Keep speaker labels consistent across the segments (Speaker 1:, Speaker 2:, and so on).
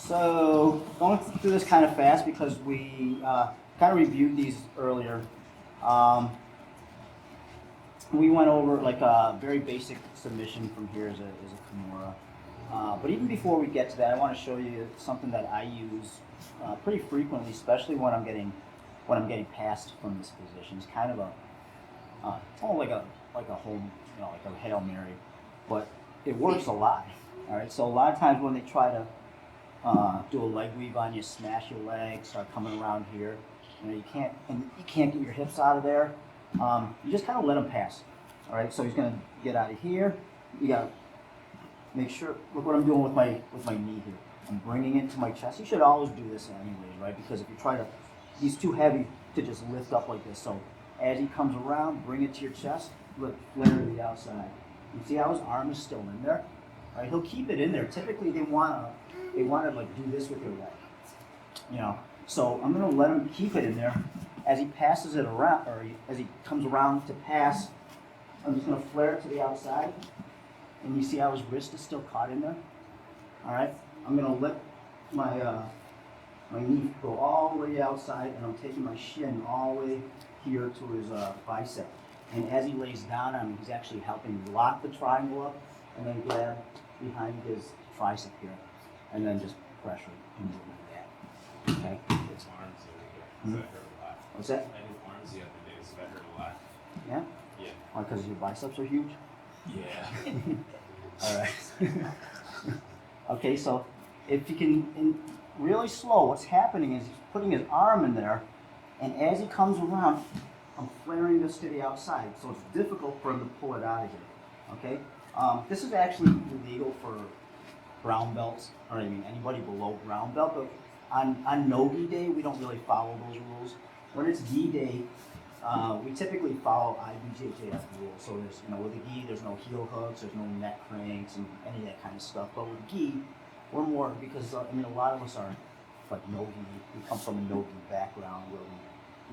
Speaker 1: So going through this kind of fast because we kind of reviewed these earlier. Um, we went over like a very basic submission from here as a Kimura. But even before we get to that, I want to show you something that I use pretty frequently, especially when I'm getting passed from this position. It's kind of it's almost like a home, like a Hail Mary, but it works a lot. All right, so a lot of times when they try to do a leg weave on you, smash your leg, start coming around here, you can't get your hips out of there. You just kind of let him pass. All right, so he's gonna get out of here. You gotta make sure. Look what I'm doing with my knee here. I'm bringing it to my chest. You should always do this anyways, right? Because if you try to, he's too heavy to just lift up like this. So as he comes around, bring it to your chest. Look, flare to the outside. You see how his arm is still in there? All right, he'll keep it in there. Typically, they want to like do this with their leg. So I'm gonna let him keep it in there. As he passes it around, or as he comes around to pass, I'm just gonna flare it to the outside. And you see how his wrist is still caught in there? All right, I'm gonna let my knee go all the way outside, and I'm taking my shin all the way here to his bicep. And as he lays down on me, he's actually helping lock the triangle up, and then grab behind his tricep here, and then just pressure and move like that. Okay.
Speaker 2: His arms the other day. So that hurt a lot.
Speaker 1: What's that?
Speaker 2: I did arms the other day, so that hurt a lot.
Speaker 1: Yeah.
Speaker 2: Yeah.
Speaker 1: Why? Because your biceps are huge.
Speaker 2: Yeah.
Speaker 1: All right. Okay, so if you can, really slow, what's happening is he's putting his arm in there, and as he comes around, I'm flaring this to the outside, so it's difficult for him to pull it out of here. Okay. This is actually illegal for brown belts, or I mean anybody below brown belt. But on no-gi day, we don't really follow those rules. When it's gi day, we typically follow IBJJF rules. So there's, with the gi, there's no heel hooks, there's no neck cranks, and any of that kind of stuff. But with gi, we're more, because a lot of us are like no-gi. We come from a no-gi background where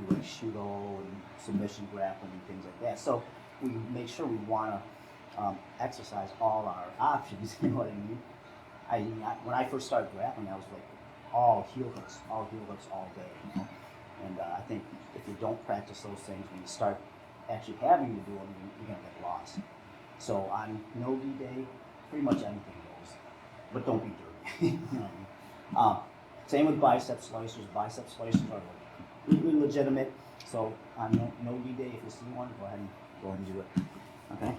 Speaker 1: we like judo and submission grappling and things like that. So we make sure we want to exercise all our options. You know what I mean? When I first started grappling, I was like all heel hooks all day. And I think if you don't practice those things, when you start actually having to do them, you're gonna get lost. So on no-gi day, pretty much anything goes, but don't be dirty. You know what I mean? Same with bicep slicers. Bicep slicers are completely legitimate. So on no-gi day, if you see one, go ahead and do it. Okay?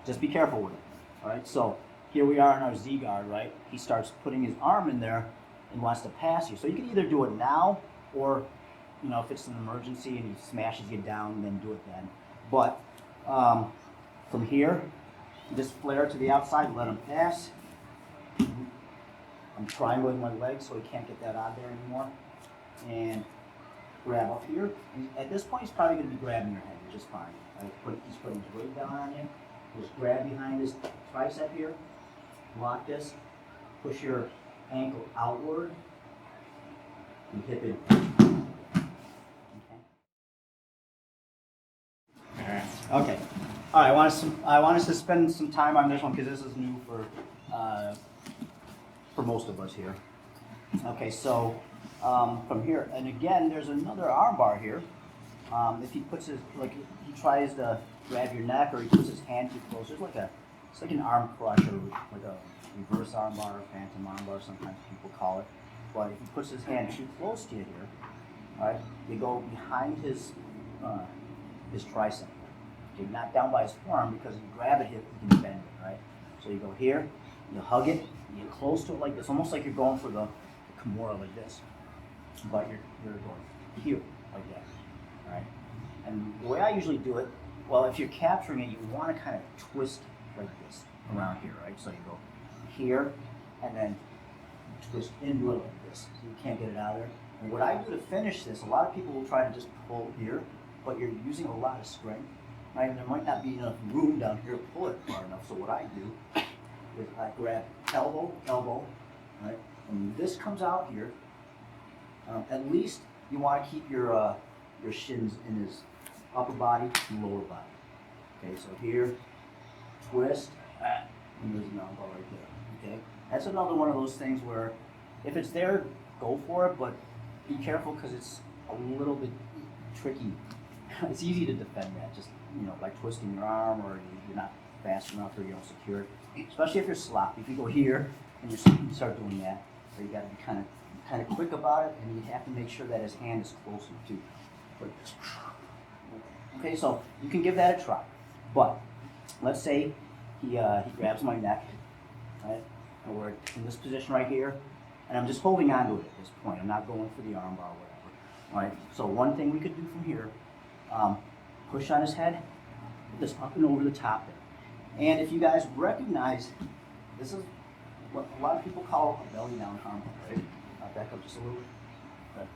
Speaker 1: Just be careful with it. All right. So here we are in our Z guard, right? He starts putting his arm in there and wants to pass you. So you can either do it now, or if it's an emergency and he smashes you down, then do it then. But from here, just flare to the outside, let him pass. I'm triangling my legs so he can't get that out there anymore. And grab up here. And at this point, he's probably going to be grabbing your head, which is fine. Right? He's putting his weight down on you. Just grab behind his tricep here. Lock this. Push your ankle outward. And hip it. Okay. All right. I want us to spend some time on this one because this is new for most of us here. Okay. So from here, and again, there's another armbar here. If he puts he tries to grab your neck, or he puts his hand too close. It's like an arm crusher, like a reverse armbar or phantom armbar. Sometimes people call it. But if he puts his hand too close to you here, all right, you go behind his tricep. Okay, not down by his forearm, because if you grab it, you can bend it, right? So you go here, you hug it, you get close to it like this, almost like you're going for the Kimura like this, but you're going here like that, all right? And the way I usually do it, well, if you're capturing it, you want to kind of twist like this around here, right? So you go here, and then twist into it like this, so you can't get it out of there. And what I do to finish this, a lot of people will try to just pull here, but you're using a lot of strength, right? And there might not be enough room down here to pull it far enough. So what I do is I grab elbow, right? And this comes out here. At least you want to keep your shins in his upper body and lower body. Okay, so here, twist, and there's an elbow right there. Okay, that's another one of those things where If it's there, go for it, but be careful because it's a little bit tricky. It's easy to defend that, just by twisting your arm, or you're not fast enough, or you don't secure it. Especially if you're sloppy. If you go here and you start doing that, so you got to be kind of quick about it, and you have to make sure that his hand is close to. Okay, so you can give that a try, but let's say he grabs my neck, right? And we're in this position right here, and I'm just holding on to it at this point. I'm not going for the arm bar or whatever, right? So one thing we could do from here, push on his head, just up and over the top there. And if you guys recognize, this is what a lot of people call a belly down arm bar, right? I'll back up just a little bit.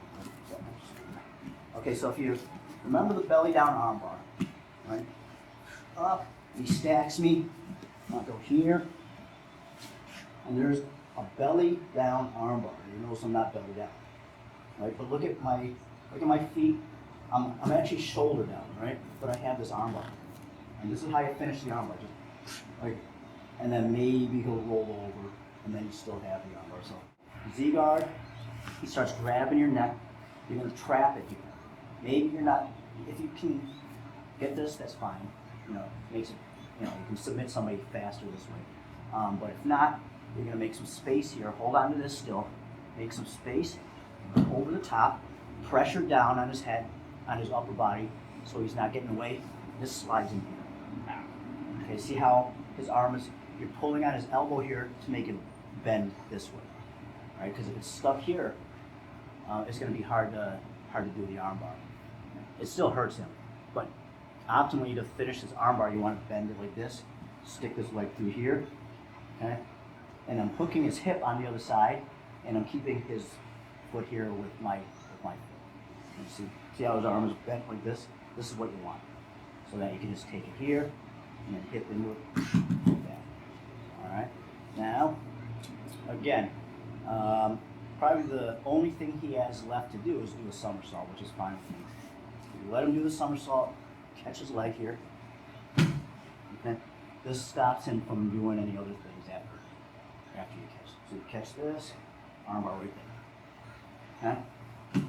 Speaker 1: Okay, so if you remember the belly down arm bar, right? Up, he stacks me, I'll go here, and there's a belly down arm bar. You notice I'm not belly down, right? But look at my feet. I'm actually shoulder down, right? But I have this arm bar, and this is how you finish the arm bar, just like, and then maybe he'll roll over, and then you still have the arm bar. So Z guard, he starts grabbing your neck. You're gonna trap it here. Maybe you're not. If you can get this, that's fine. Makes it. You can submit somebody faster this way. But if not, you're gonna make some space here. Hold on to this still. Make some space over the top. Pressure down on his head, on his upper body, so he's not getting away. This slides in here. Okay, see how his arm is? You're pulling on his elbow here to make it bend this way, right? Because if it's stuck here, it's gonna be hard to do the arm bar. It still hurts him, but optimally to finish this arm bar, you want to bend it like this. Stick this leg through here, okay? And I'm hooking his hip on the other side, and I'm keeping his foot here with my foot. You see how his arm is bent like this? This is what you want. So that you can just take it here, and then hip into it like that. All right? Now, again, probably the only thing he has left to do is do a somersault, which is fine with me. You let him do the somersault, catch his leg here. Okay? This stops him from doing any other things after you catch. So you catch this, arm bar right there. Okay?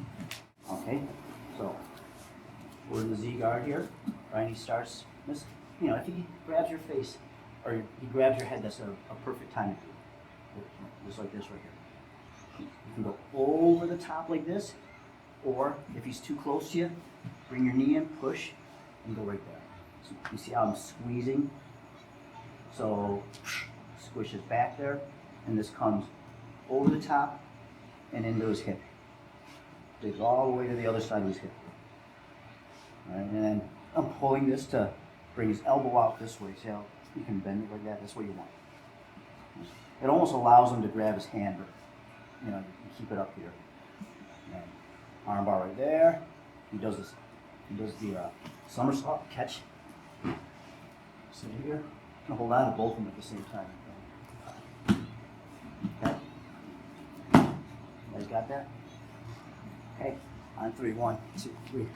Speaker 1: Okay, so we're in the Z guard here, right? He starts this, if he grabs your face or he grabs your head, that's a perfect time to do it. Just like this right here. You can go over the top like this, or if he's too close to you, bring your knee in, push, and go right there. So you see how I'm squeezing? So squish his back there, and this comes over the top and into his hip. Digs all the way to the other side of his hip. All right, and then I'm pulling this to bring his elbow out this way. See how you can bend it like that? That's what you want. It almost allows him to grab his hand, but you keep it up here. And arm bar right there. He does this. He does the somersault catch. Sit here. And hold on to both of them at the same time. Okay. You guys got that? Okay. On 3. 1, 2, 3.